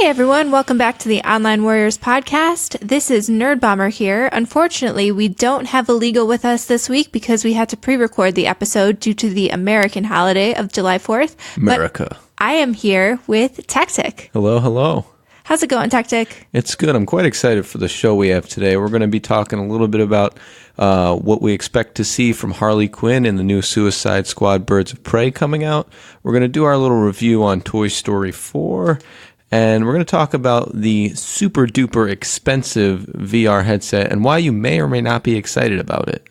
Hey everyone, welcome back to the Online Warriors podcast. This is Nerdbomber here. Unfortunately, we don't have Illegal with us this week because we had to pre-record the episode due to the American holiday of July 4th. America. But I am here with Techtic. Hello, hello. How's it going, Techtic? It's good. I'm quite excited for the show we have today. We're going to be talking a little bit about what we expect to see from Harley Quinn in the new Suicide Squad Birds of Prey coming out. We're going to do our little review on Toy Story 4. And we're going to talk about the super duper expensive VR headset and why you may or may not be excited about it.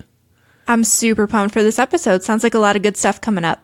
I'm super pumped for this episode. Sounds like a lot of good stuff coming up.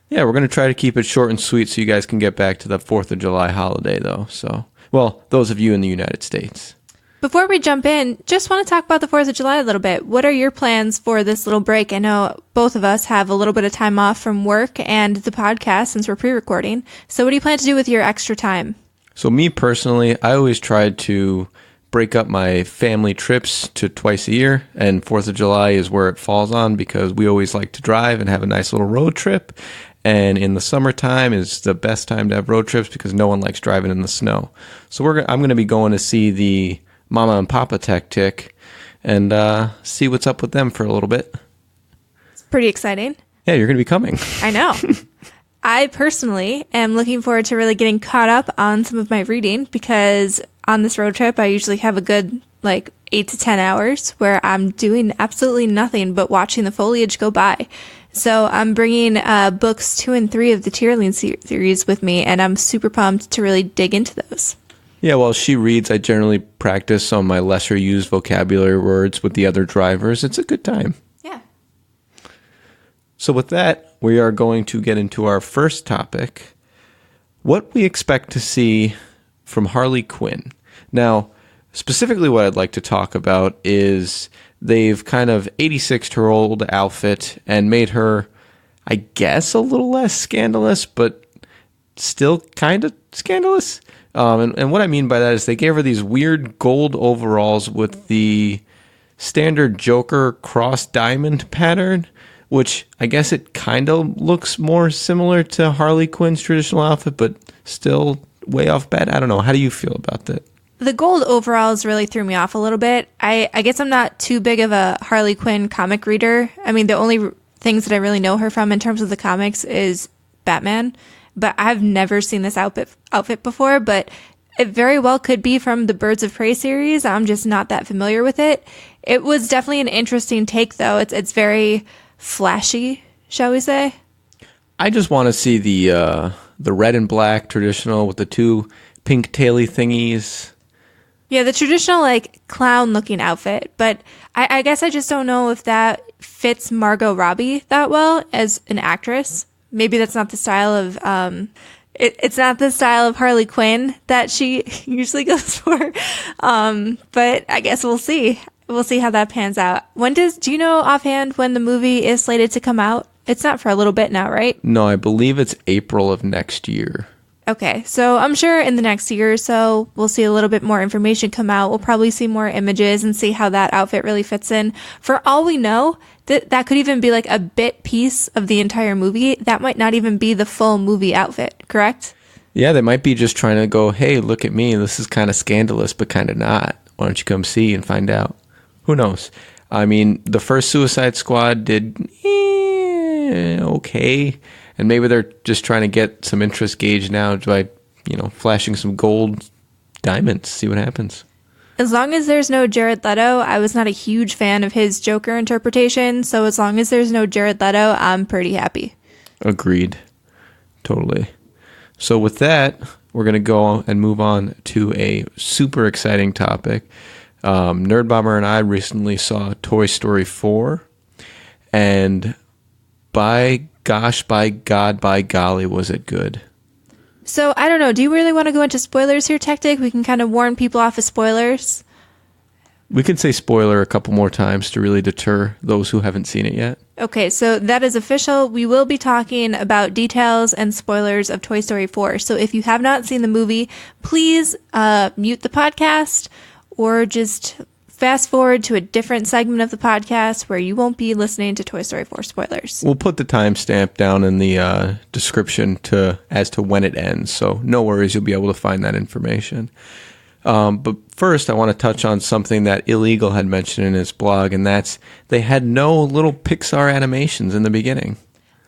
Yeah, we're going to try to keep it short and sweet so you guys can get back to the 4th of July holiday, though. So, well, those of you in the United States. Before we jump in, just want to talk about the 4th of July a little bit. What are your plans for this little break? I know both of us have a little bit of time off from work and the podcast since we're pre-recording. So what do you plan to do with your extra time? So me personally, I always try to break up my family trips to twice a year, and 4th of July is where it falls on because we always like to drive and have a nice little road trip. And in the summertime is the best time to have road trips because no one likes driving in the snow. So I'm going to be going to see the Mama and Papa Techtic and see what's up with them for a little bit. It's pretty exciting. Yeah, you're going to be coming. I know. I personally am looking forward to really getting caught up on some of my reading because on this road trip, I usually have a good 8 to 10 hours where I'm doing absolutely nothing but watching the foliage go by. So I'm bringing books 2 and 3 of the Tierling series with me, and I'm super pumped to really dig into those. Yeah, while she reads, I generally practice on my lesser used vocabulary words with the other drivers. It's a good time. Yeah. So with that, we are going to get into our first topic, what we expect to see from Harley Quinn. Now, specifically what I'd like to talk about is they've kind of 86'd her old outfit and made her, I guess, a little less scandalous, but still kind of scandalous. And what I mean by that is they gave her these weird gold overalls with the standard Joker cross diamond pattern, which I guess it kind of looks more similar to Harley Quinn's traditional outfit, but still way off bat. I don't know. How do you feel about that? The gold overalls really threw me off a little bit. I guess I'm not too big of a Harley Quinn comic reader. I mean, the only things that I really know her from in terms of the comics is Batman, but I've never seen this outfit before, but it very well could be from the Birds of Prey series. I'm just not that familiar with it. It was definitely an interesting take, though. It's very flashy, shall we say? I just want to see the red and black traditional with the 2 pink taily thingies. Yeah, the traditional clown-looking outfit, but I guess I just don't know if that fits Margot Robbie that well as an actress. Maybe that's not the style of it's not the style of Harley Quinn that she usually goes for. But I guess we'll see. We'll see how that pans out. Do you know offhand when the movie is slated to come out? It's not for a little bit now, right? No, I believe it's April of next year. Okay, so I'm sure in the next year or so, we'll see a little bit more information come out. We'll probably see more images and see how that outfit really fits in. For all we know, that could even be a bit piece of the entire movie. That might not even be the full movie outfit, correct? Yeah, they might be just trying to go, hey, look at me. This is kind of scandalous, but kind of not. Why don't you come see and find out? Who knows? I mean, the first Suicide Squad did okay. And maybe they're just trying to get some interest gauge now by, flashing some gold diamonds, see what happens. As long as there's no Jared Leto, I was not a huge fan of his Joker interpretation. So as long as there's no Jared Leto, I'm pretty happy. Agreed. Totally. So with that, we're going to go and move on to a super exciting topic. Nerdbomber and I recently saw Toy Story 4. And by gosh, by God, by golly, was it good. So, I don't know. Do you really want to go into spoilers here, Techtic? We can kind of warn people off of spoilers. We can say spoiler a couple more times to really deter those who haven't seen it yet. Okay, so that is official. We will be talking about details and spoilers of Toy Story 4. So if you have not seen the movie, please mute the podcast or just fast forward to a different segment of the podcast where you won't be listening to Toy Story 4 spoilers. We'll put the timestamp down in the description as to when it ends, so no worries, you'll be able to find that information. But first, I want to touch on something that Illegal had mentioned in his blog, and that's they had no little Pixar animations in the beginning.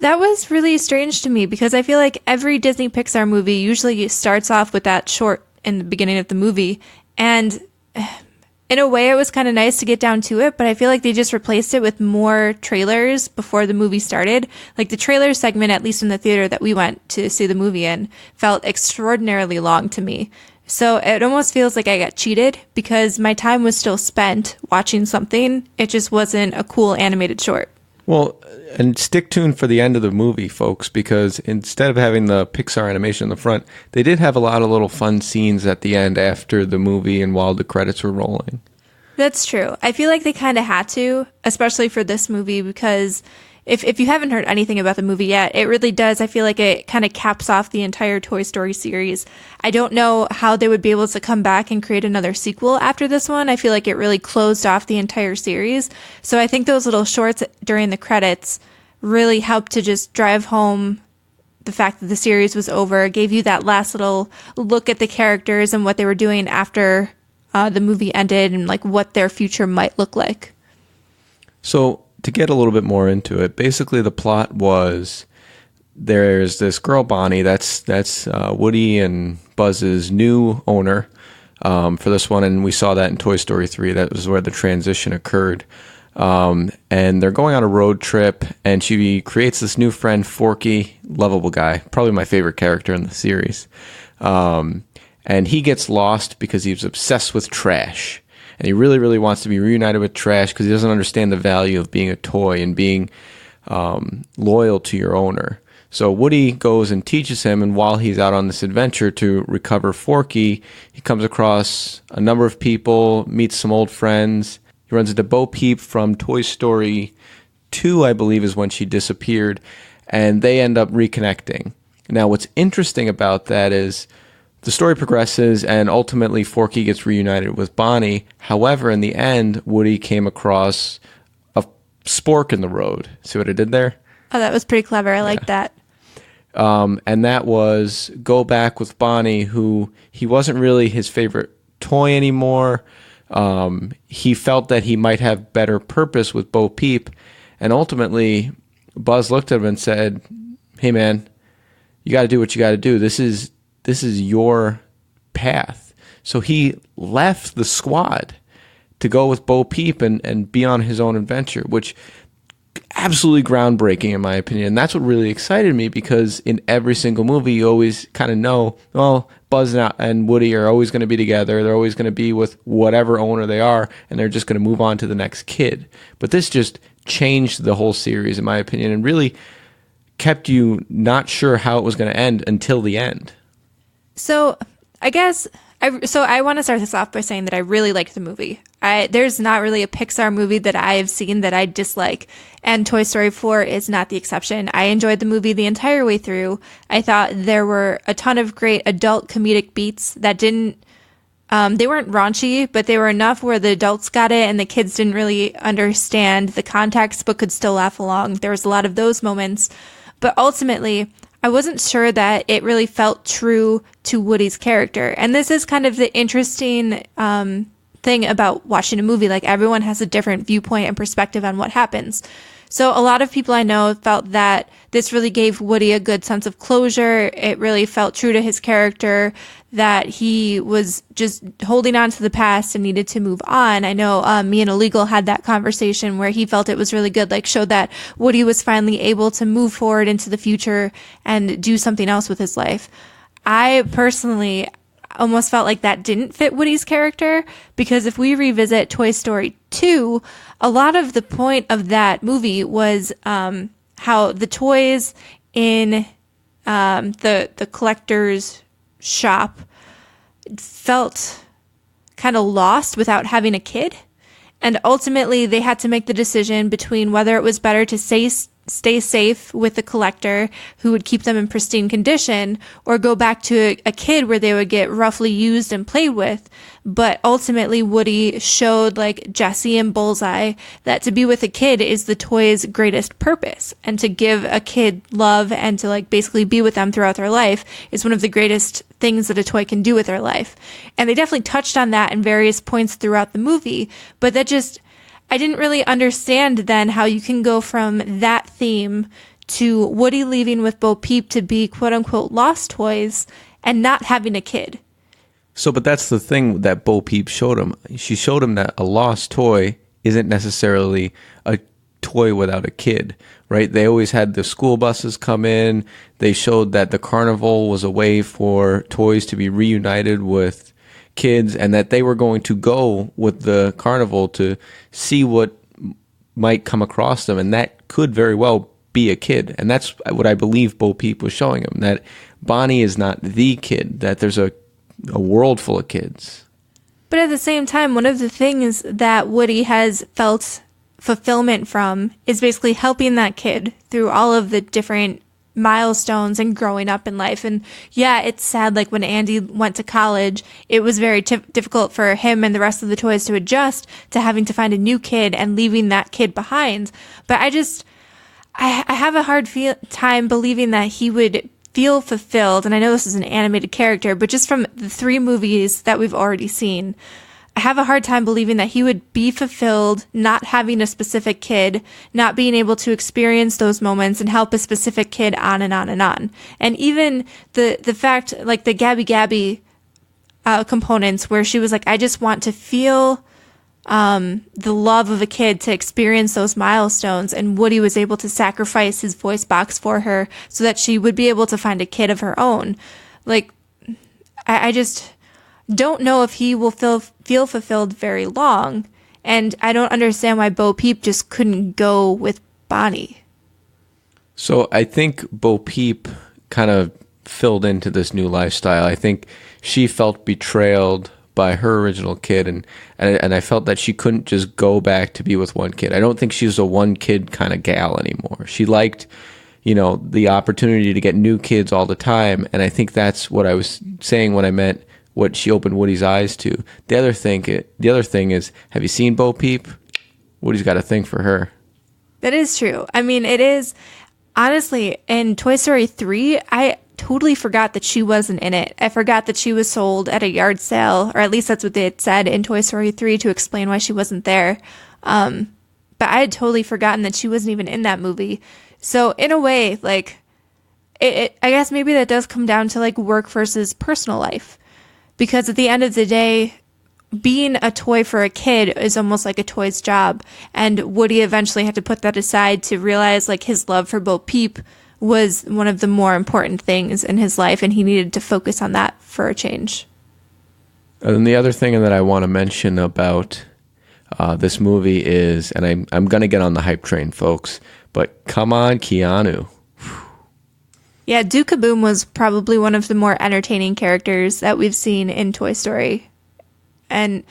That was really strange to me because I feel like every Disney Pixar movie usually starts off with that short in the beginning of the movie. And in a way, it was kind of nice to get down to it, but I feel like they just replaced it with more trailers before the movie started. Like the trailer segment, at least in the theater that we went to see the movie in, felt extraordinarily long to me. So it almost feels like I got cheated because my time was still spent watching something. It just wasn't a cool animated short. Well, and stick tuned for the end of the movie, folks, because instead of having the Pixar animation in the front, they did have a lot of little fun scenes at the end after the movie and while the credits were rolling. That's true. I feel like they kind of had to, especially for this movie, because if you haven't heard anything about the movie yet, it really does. I feel like it kind of caps off the entire Toy Story series. I don't know how they would be able to come back and create another sequel after this one. I feel like it really closed off the entire series. So I think those little shorts during the credits really helped to just drive home the fact that the series was over, gave you that last little look at the characters and what they were doing after the movie ended and like what their future might look like. So to get a little bit more into it, basically the plot was there's this girl, Bonnie, that's Woody and Buzz's new owner for this one, and we saw that in Toy Story 3. That was where the transition occurred. And they're going on a road trip, and she creates this new friend, Forky, lovable guy, probably my favorite character in the series. And he gets lost because he's obsessed with trash. And he really, really wants to be reunited with trash because he doesn't understand the value of being a toy and being loyal to your owner. So Woody goes and teaches him, and while he's out on this adventure to recover Forky, he comes across a number of people, meets some old friends. He runs into Bo Peep from Toy Story 2, I believe, is when she disappeared, and they end up reconnecting. Now, what's interesting about that is the story progresses, and ultimately Forky gets reunited with Bonnie. However, in the end, Woody came across a spork in the road. See what I did there? Oh, that was pretty clever. I like that. And that was go back with Bonnie, who he wasn't really his favorite toy anymore. He felt that he might have better purpose with Bo Peep. And ultimately, Buzz looked at him and said, "Hey, man, you got to do what you got to do. This is your path." So he left the squad to go with Bo Peep and be on his own adventure, which absolutely groundbreaking in my opinion. And that's what really excited me, because in every single movie you always kind of know, well, Buzz and Woody are always going to be together. They're always going to be with whatever owner they are, and they're just going to move on to the next kid. But this just changed the whole series in my opinion and really kept you not sure how it was going to end until the end. So I guess I want to start this off by saying that I really liked the movie. There's not really a Pixar movie that I have seen that I dislike, and Toy Story 4 is not the exception. I enjoyed the movie the entire way through. I thought there were a ton of great adult comedic beats that they weren't raunchy, but they were enough where the adults got it and the kids didn't really understand the context but could still laugh along. There was a lot of those moments, but ultimately I wasn't sure that it really felt true to Woody's character. And this is kind of the interesting thing about watching a movie. Like, everyone has a different viewpoint and perspective on what happens. So a lot of people I know felt that this really gave Woody a good sense of closure. It really felt true to his character, that he was just holding on to the past and needed to move on. I know me and Illegal had that conversation where he felt it was really good, like showed that Woody was finally able to move forward into the future and do something else with his life. I personally almost felt like that didn't fit Woody's character, because if we revisit Toy Story 2, a lot of the point of that movie was how the toys in the collector's shop felt kind of lost without having a kid. And ultimately, they had to make the decision between whether it was better to stay safe with the collector who would keep them in pristine condition, or go back to a kid where they would get roughly used and played with. But ultimately, Woody showed like Jesse and Bullseye that to be with a kid is the toy's greatest purpose, and to give a kid love and to like basically be with them throughout their life is one of the greatest things that a toy can do with their life. And they definitely touched on that in various points throughout the movie, but that just, I didn't really understand then how you can go from that theme to Woody leaving with Bo Peep to be quote unquote lost toys and not having a kid. So, but that's the thing that Bo Peep showed him. She showed him that a lost toy isn't necessarily a toy without a kid, right? They always had the school buses come in. They showed that the carnival was a way for toys to be reunited with kids, and that they were going to go with the carnival to see what might come across them, and that could very well be a kid. And that's what I believe Bo Peep was showing him, that Bonnie is not the kid, that there's a world full of kids. But at the same time, one of the things that Woody has felt fulfillment from is basically helping that kid through all of the different milestones and growing up in life. And yeah, it's sad, like when Andy went to college, it was very difficult for him and the rest of the toys to adjust to having to find a new kid and leaving that kid behind. But I have a hard time believing that he would feel fulfilled. And I know this is an animated character, but just from the 3 movies that we've already seen, I have a hard time believing that he would be fulfilled not having a specific kid, not being able to experience those moments and help a specific kid on and on and on. And even the fact, like the Gabby components where she was like, I just want to feel the love of a kid to experience those milestones, and Woody was able to sacrifice his voice box for her so that she would be able to find a kid of her own. Like, I just don't know if he will feel fulfilled very long, and I don't understand why Bo Peep just couldn't go with Bonnie. So I think Bo Peep kind of filled into this new lifestyle. I think she felt betrayed by her original kid, and I felt that she couldn't just go back to be with one kid. I don't think she's a one kid kind of gal anymore. She liked, the opportunity to get new kids all the time, and I think that's what I was saying when I meant what she opened Woody's eyes to. The other thing is, have you seen Bo Peep? Woody's got a thing for her. That is true. I mean, it is, honestly, in Toy Story 3, I totally forgot that she wasn't in it. I forgot that she was sold at a yard sale, or at least that's what they had said in Toy Story 3 to explain why she wasn't there. But I had totally forgotten that she wasn't even in that movie. So in a way, like, I guess maybe that does come down to like work versus personal life. Because at the end of the day, being a toy for a kid is almost like a toy's job. And Woody eventually had to put that aside to realize like his love for Bo Peep was one of the more important things in his life, and he needed to focus on that for a change. And the other thing that I want to mention about this movie is, and I'm going to get on the hype train, folks, but come on, Keanu. Yeah, Duke-a-Boom was probably one of the more entertaining characters that we've seen in Toy Story. And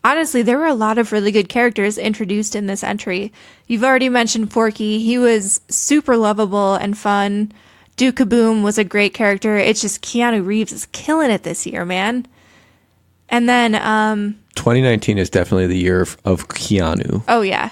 honestly, there were a lot of really good characters introduced in this entry. You've already mentioned Forky. He was super lovable and fun. Duke-a-Boom was a great character. It's just Keanu Reeves is killing it this year, man. And then 2019 is definitely the year of Keanu. Oh, yeah.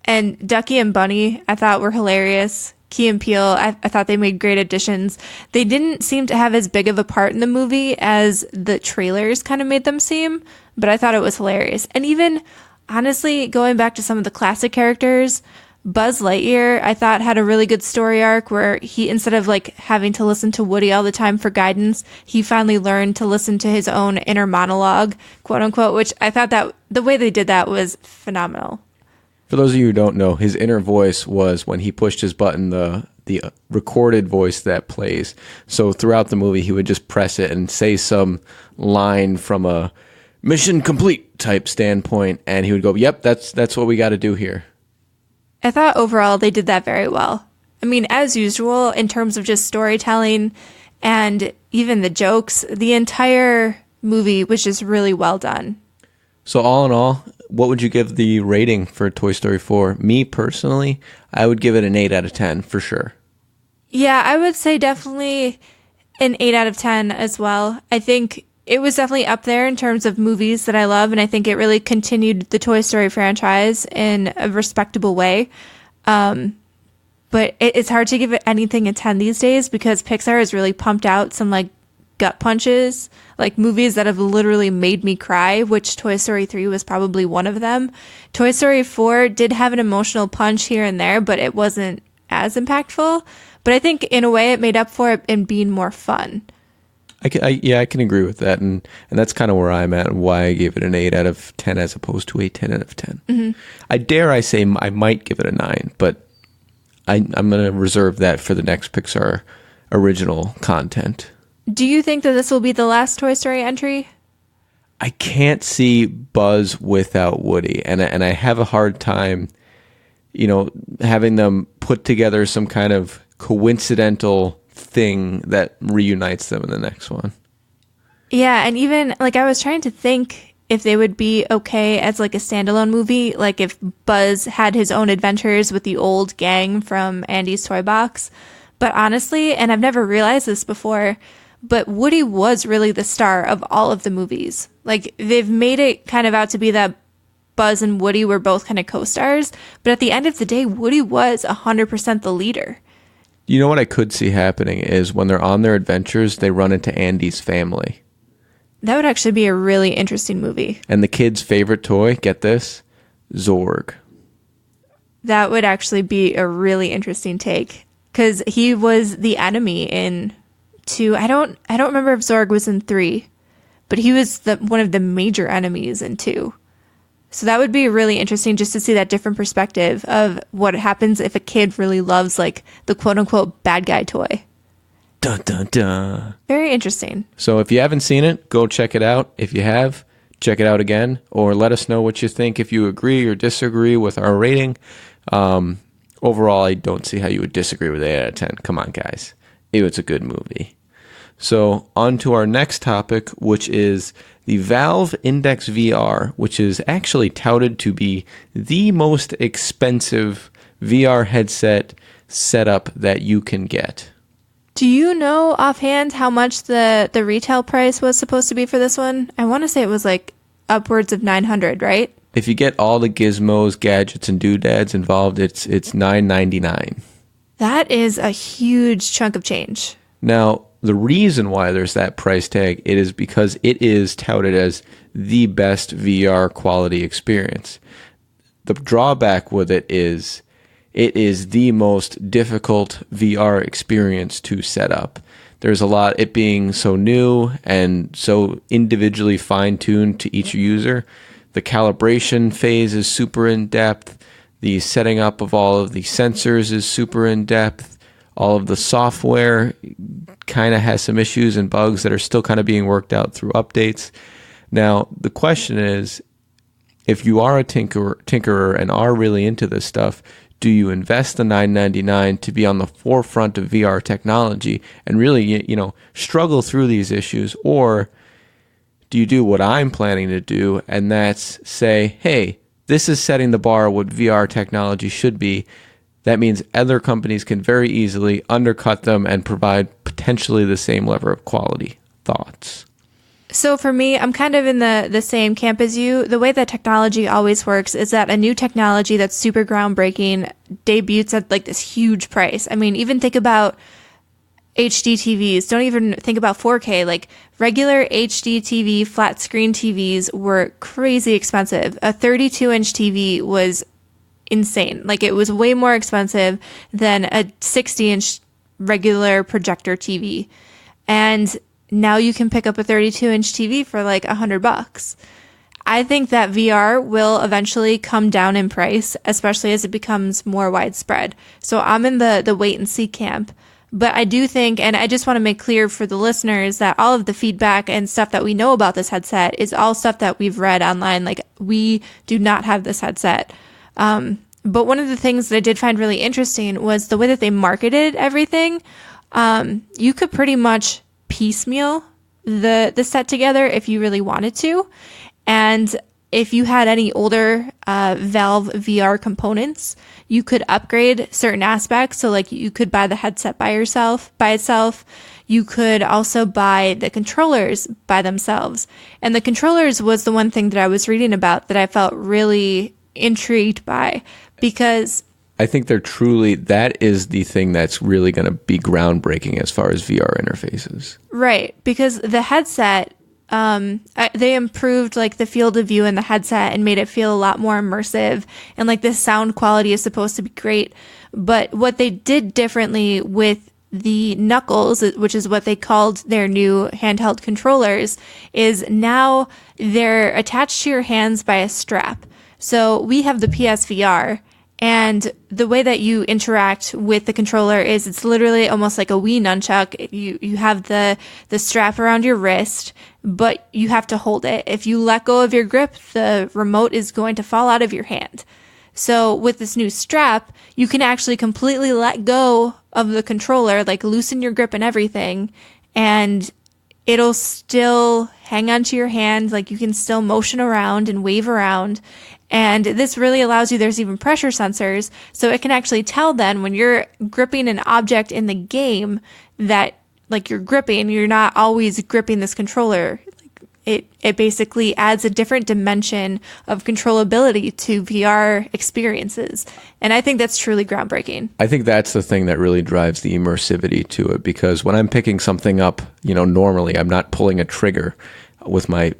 And Ducky and Bunny, I thought were hilarious. Key and Peele, I thought they made great additions. They didn't seem to have as big of a part in the movie as the trailers kind of made them seem, but I thought it was hilarious. And even, honestly, going back to some of the classic characters, Buzz Lightyear, I thought had a really good story arc where he, instead of like having to listen to Woody all the time for guidance, he finally learned to listen to his own inner monologue, quote unquote, which I thought that the way they did that was phenomenal. For those of you who don't know, his inner voice was when he pushed his button, the recorded voice that plays. So throughout the movie, he would just press it and say some line from a mission complete type standpoint, and he would go, "Yep, that's what we got to do here." I thought overall they did that very well. I mean, as usual, in terms of just storytelling and even the jokes, the entire movie was just really well done. So all in all, what would you give the rating for Toy Story 4? Me personally, I would give it an 8 out of 10 for sure. Yeah, I would say definitely an 8 out of 10 as well. I think it was definitely up there in terms of movies that I love, and I think it really continued the Toy Story franchise in a respectable way. But it's hard to give it anything a 10 these days because Pixar has really pumped out some like gut punches, like movies that have literally made me cry, which Toy Story 3 was probably one of them. Toy Story 4 did have an emotional punch here and there, but it wasn't as impactful. But I think in a way it made up for it in being more fun. I can agree with that. And that's kind of where I'm at and why I gave it an 8 out of 10 as opposed to a 10 out of 10. Mm-hmm. I say I might give it a 9, but I'm going to reserve that for the next Pixar original content. Do you think that this will be the last Toy Story entry? I can't see Buzz without Woody, and I have a hard time, having them put together some kind of coincidental thing that reunites them in the next one. Yeah, and even like I was trying to think if they would be okay as like a standalone movie, like if Buzz had his own adventures with the old gang from Andy's Toy Box. But honestly, and I've never realized this before, but Woody was really the star of all of the movies. Like, they've made it kind of out to be that Buzz and Woody were both kind of co-stars, but at the end of the day, Woody was 100% the leader. You know what I could see happening is when they're on their adventures, they run into Andy's family. That would actually be a really interesting movie. And the kid's favorite toy, get this, Zorg. That would actually be a really interesting take, because he was the enemy in 2. I don't remember if Zorg was in 3, but he was one of the major enemies in 2. So that would be really interesting just to see that different perspective of what happens if a kid really loves like the quote unquote bad guy toy. Dun, dun, dun. Very interesting. So if you haven't seen it, go check it out. If you have, check it out again, or let us know what you think if you agree or disagree with our rating. Overall, I don't see how you would disagree with 8 out of 10. Come on, guys. It was a good movie. So on to our next topic, which is the Valve Index VR, which is actually touted to be the most expensive VR headset setup that you can get. Do you know offhand how much the retail price was supposed to be for this one? I want to say it was like upwards of $900, right? If you get all the gizmos, gadgets, and doodads involved, it's $999. That is a huge chunk of change. Now, the reason why there's that price tag, it is because it is touted as the best VR quality experience. The drawback with it is the most difficult VR experience to set up. There's a lot, it being so new and so individually fine-tuned to each user. The calibration phase is super in-depth. The setting up of all of the sensors is super in-depth. All of the software kind of has some issues and bugs that are still kind of being worked out through updates. Now, the question is, if you are a tinkerer and are really into this stuff, do you invest the $999 to be on the forefront of VR technology and really, struggle through these issues? Or do you do what I'm planning to do, and that's say, hey, this is setting the bar what VR technology should be. That means other companies can very easily undercut them and provide potentially the same level of quality. Thoughts? So for me, I'm kind of in the same camp as you. The way that technology always works is that a new technology that's super groundbreaking debuts at like this huge price. I mean, even think about HD TVs. Don't even think about 4K. Like regular HD TV, flat screen TVs were crazy expensive. A 32-inch TV was insane. Like it was way more expensive than a 60-inch regular projector TV. And now you can pick up a 32-inch TV for like $100. I think that VR will eventually come down in price, especially as it becomes more widespread. So I'm in the wait and see camp. But I do think, and I just want to make clear for the listeners, that all of the feedback and stuff that we know about this headset is all stuff that we've read online. Like we do not have this headset. But one of the things that I did find really interesting was the way that they marketed everything. You could pretty much piecemeal the set together if you really wanted to. And if you had any older Valve VR components, you could upgrade certain aspects. So like you could buy the headset by itself. You could also buy the controllers by themselves. And the controllers was the one thing that I was reading about that I felt really intrigued by, because I think that is the thing that's really going to be groundbreaking as far as VR interfaces. Right, because the headset, they improved like the field of view in the headset and made it feel a lot more immersive, and like the sound quality is supposed to be great. But what they did differently with the Knuckles, which is what they called their new handheld controllers, is now they're attached to your hands by a strap. So we have the PSVR, and the way that you interact with the controller is it's literally almost like a Wii nunchuck. You have the strap around your wrist, but you have to hold it. If you let go of your grip, the remote is going to fall out of your hand. So with this new strap, you can actually completely let go of the controller, like loosen your grip and everything, and it'll still hang onto your hand. Like you can still motion around and wave around. And this really allows you, there's even pressure sensors, so it can actually tell then when you're gripping an object in the game that like you're gripping, you're not always gripping this controller. It basically adds a different dimension of controllability to VR experiences. And I think that's truly groundbreaking. I think that's the thing that really drives the immersivity to it, because when I'm picking something up, normally I'm not pulling a trigger with my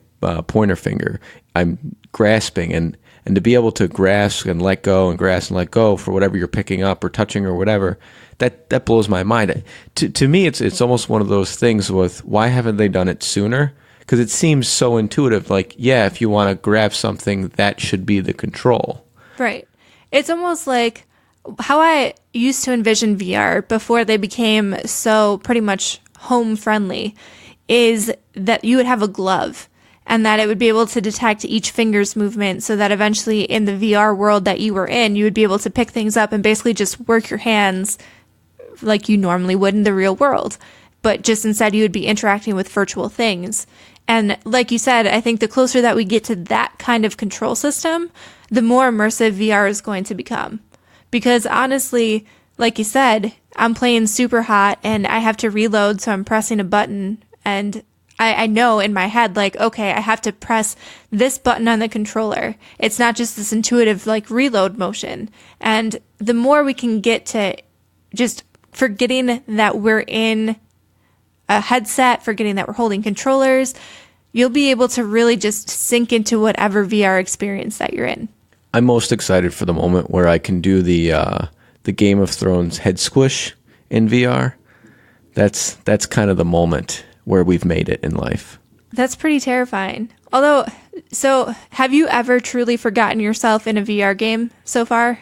pointer finger. I'm grasping, and to be able to grasp and let go and grasp and let go for whatever you're picking up or touching or whatever, that blows my mind. To me, it's almost one of those things with, why haven't they done it sooner? Because it seems so intuitive. Like, yeah, if you want to grab something, that should be the control. Right. It's almost like how I used to envision VR before they became so pretty much home friendly, is that you would have a glove and that it would be able to detect each finger's movement, so that eventually in the VR world that you were in, you would be able to pick things up and basically just work your hands like you normally would in the real world. But just instead you would be interacting with virtual things. And like you said, I think the closer that we get to that kind of control system, the more immersive VR is going to become. Because honestly, like you said, I'm playing super hot and I have to reload, so I'm pressing a button, and I know in my head, like, okay, I have to press this button on the controller. It's not just this intuitive like reload motion. And the more we can get to just forgetting that we're in a headset, forgetting that we're holding controllers, you'll be able to really just sink into whatever VR experience that you're in. I'm most excited for the moment where I can do the Game of Thrones head squish in VR. That's kind of the moment where we've made it in life. That's pretty terrifying. Although, so have you ever truly forgotten yourself in a VR game so far?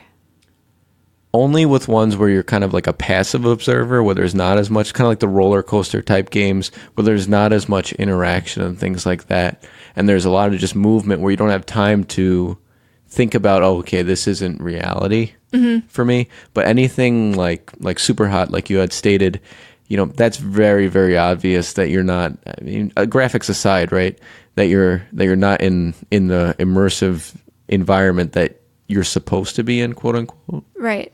Only with ones where you're kind of like a passive observer, where there's not as much, kind of like the roller coaster type games, where there's not as much interaction and things like that. And there's a lot of just movement where you don't have time to think about, oh, okay, this isn't reality for me. But anything like super hot, like you had stated, that's very, very obvious that you're not, I mean, graphics aside, right? That you're not in the immersive environment that you're supposed to be in, quote unquote. Right.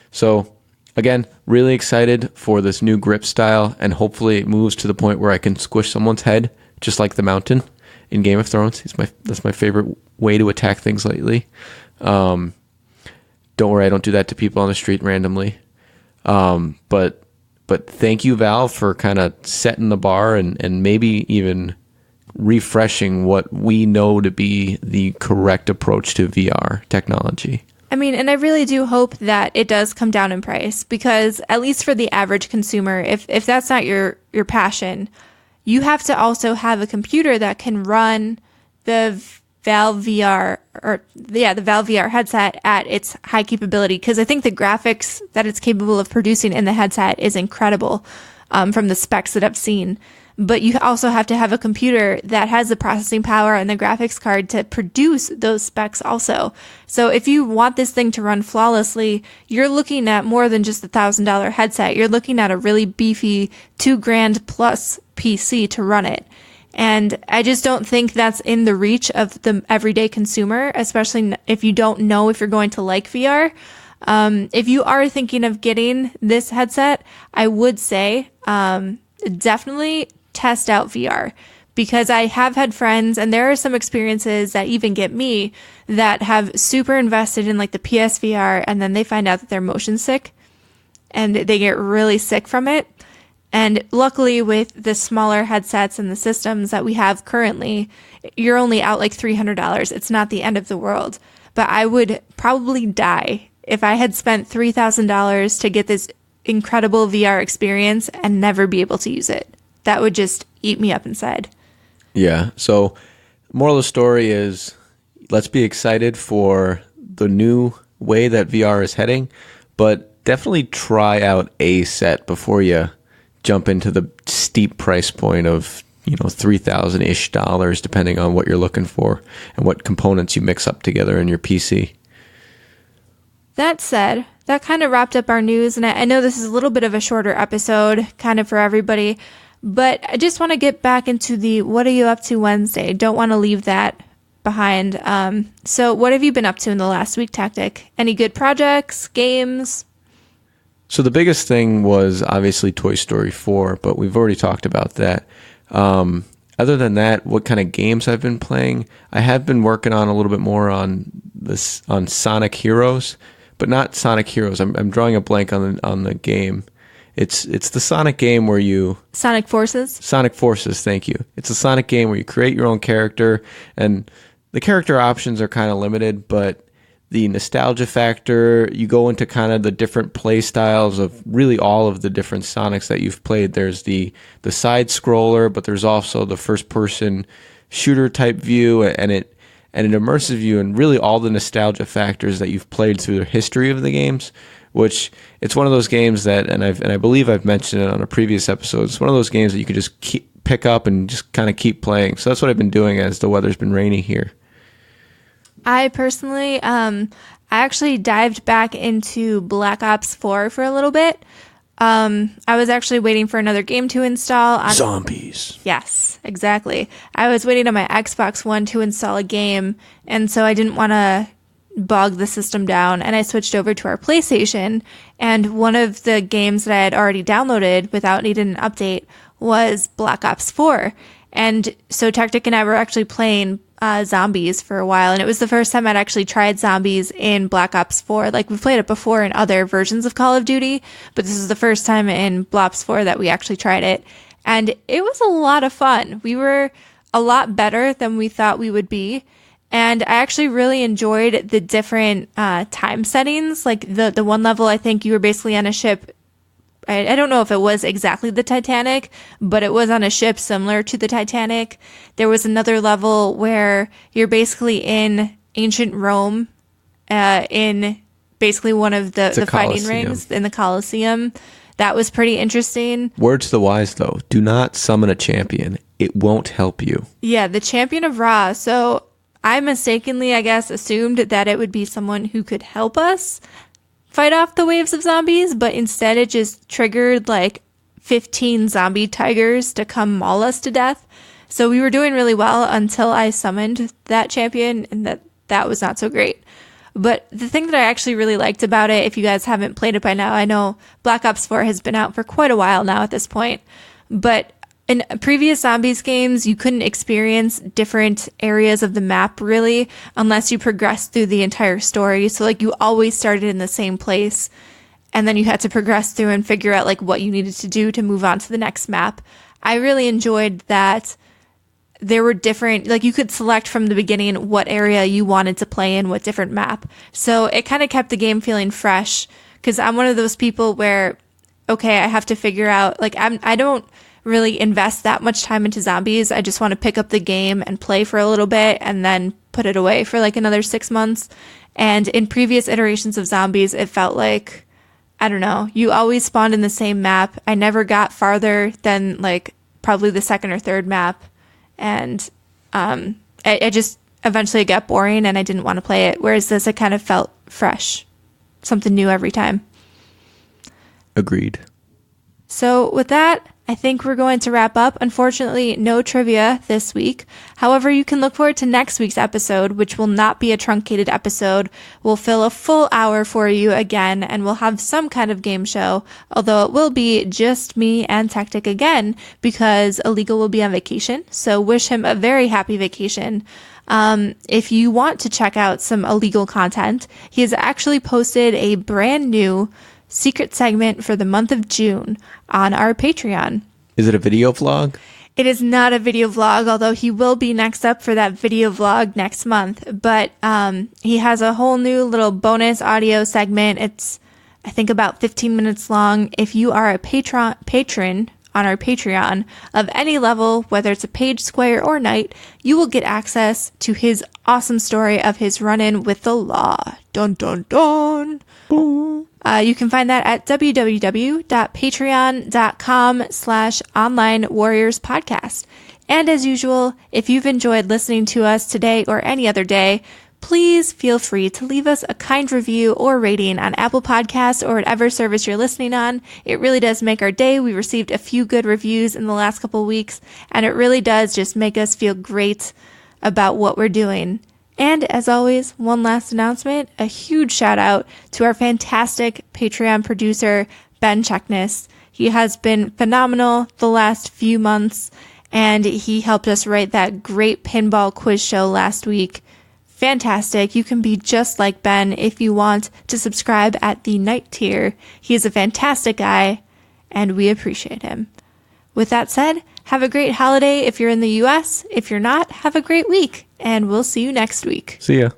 So again, really excited for this new grip style, and hopefully it moves to the point where I can squish someone's head, just like the Mountain in Game of Thrones. That's my favorite way to attack things lately. Don't worry, I don't do that to people on the street randomly. But thank you, Valve, for kind of setting the bar and maybe even refreshing what we know to be the correct approach to VR technology. I mean, and I really do hope that it does come down in price, because at least for the average consumer, if that's not your passion, you have to also have a computer that can run the Valve VR the Valve VR headset at its high capability, because I think the graphics that it's capable of producing in the headset is incredible from the specs that I've seen. But you also have to have a computer that has the processing power and the graphics card to produce those specs also. So if you want this thing to run flawlessly, you're looking at more than just $1,000 headset. You're looking at a really beefy $2,000 plus PC to run it. And I just don't think that's in the reach of the everyday consumer, especially if you don't know if you're going to like VR. If you are thinking of getting this headset, I would say definitely test out VR, because I have had friends, and there are some experiences that even get me, that have super invested in like the PSVR, and then they find out that they're motion sick and they get really sick from it. And luckily, with the smaller headsets and the systems that we have currently, you're only out like $300. It's not the end of the world. But I would probably die if I had spent $3,000 to get this incredible VR experience and never be able to use it. That would just eat me up inside. Yeah. So, moral of the story is, let's be excited for the new way that VR is heading, but definitely try out a set before you jump into the steep price point of, $3,000-ish, depending on what you're looking for and what components you mix up together in your PC. That said, that kind of wrapped up our news, and I know this is a little bit of a shorter episode, kind of for everybody, but I just want to get back into the what are you up to Wednesday? Don't want to leave that behind. So what have you been up to in the last week, Techtic? Any good projects, games? So the biggest thing was obviously Toy Story 4, but we've already talked about that. Other than that, what kind of games I've been playing, I have been working on a little bit more on Sonic Heroes, but not Sonic Heroes. I'm drawing a blank on the game. It's the Sonic game where you... Sonic Forces? Sonic Forces, thank you. It's a Sonic game where you create your own character, and the character options are kind of limited, but the nostalgia factor, you go into kind of the different play styles of really all of the different Sonics that you've played. There's the side scroller, but there's also the first person shooter type view, and it immerses you in really all the nostalgia factors that you've played through the history of the games, which it's one of those games that, and I believe I've mentioned it on a previous episode, it's one of those games that you can just pick up and just kind of keep playing. So that's what I've been doing as the weather's been rainy here. I personally, I actually dived back into Black Ops 4 for a little bit. I was actually waiting for another game to install. Zombies. Yes, exactly. I was waiting on my Xbox One to install a game, and so I didn't want to bog the system down, and I switched over to our PlayStation, and one of the games that I had already downloaded without needing an update was Black Ops 4. And so Techtic and I were actually playing zombies for a while, and it was the first time I'd actually tried zombies in Black Ops 4. Like, we've played it before in other versions of Call of Duty, but this is the first time in Black Ops 4 that we actually tried it, and it was a lot of fun. We were a lot better than we thought we would be, and I actually really enjoyed the different time settings. Like, the one level, I think you were basically on a ship. I don't know if it was exactly the Titanic, but it was on a ship similar to the Titanic. There was another level where you're basically in ancient Rome, in basically one of the fighting rings in the Colosseum. That was pretty interesting. Word to the wise, though. Do not summon a champion. It won't help you. Yeah, the champion of Ra. So I mistakenly, I guess, assumed that it would be someone who could help us fight off the waves of zombies, but instead it just triggered like 15 zombie tigers to come maul us to death. So we were doing really well until I summoned that champion, and that was not so great. But the thing that I actually really liked about it, if you guys haven't played it by now, I know Black Ops 4 has been out for quite a while now at this point, but in previous zombies games, you couldn't experience different areas of the map really unless you progressed through the entire story. So like you always started in the same place, and then you had to progress through and figure out like what you needed to do to move on to the next map. I really enjoyed that there were different, like you could select from the beginning what area you wanted to play in, what different map. So it kind of kept the game feeling fresh, because I'm one of those people where, okay, I have to figure out, like I don't really invest that much time into zombies. I just want to pick up the game and play for a little bit and then put it away for like another 6 months. And in previous iterations of zombies, it felt like, I don't know, you always spawned in the same map. I never got farther than like probably the second or third map. And I just eventually got boring and I didn't want to play it. Whereas this, it kind of felt fresh, something new every time. Agreed. So with that, I think we're going to wrap up. Unfortunately, no trivia this week. However, you can look forward to next week's episode, which will not be a truncated episode. We'll fill a full hour for you again, and we'll have some kind of game show, although it will be just me and Techtic again, because Illegal will be on vacation. So wish him a very happy vacation. If you want to check out some Illegal content, he has actually posted a brand new secret segment for the month of June on our Patreon. Is it a video vlog? It is not a video vlog, although he will be next up for that video vlog next month. But he has a whole new little bonus audio segment. It's, I think, about 15 minutes long. If you are a patron on our Patreon of any level, whether it's a page, square, or knight, you will get access to his awesome story of his run-in with the law. Dun, dun, dun. Boom. You can find that at www.patreon.com/onlinewarriorspodcast. And as usual, if you've enjoyed listening to us today or any other day, please feel free to leave us a kind review or rating on Apple Podcasts or whatever service you're listening on. It really does make our day. We received a few good reviews in the last couple of weeks, and it really does just make us feel great about what we're doing. And as always, one last announcement, a huge shout out to our fantastic Patreon producer, Ben Checkness. He has been phenomenal the last few months, and he helped us write that great pinball quiz show last week. Fantastic. You can be just like Ben if you want to subscribe at the Knight tier. He is a fantastic guy, and we appreciate him. With that said, have a great holiday if you're in the US. If you're not, have a great week, and we'll see you next week. See ya.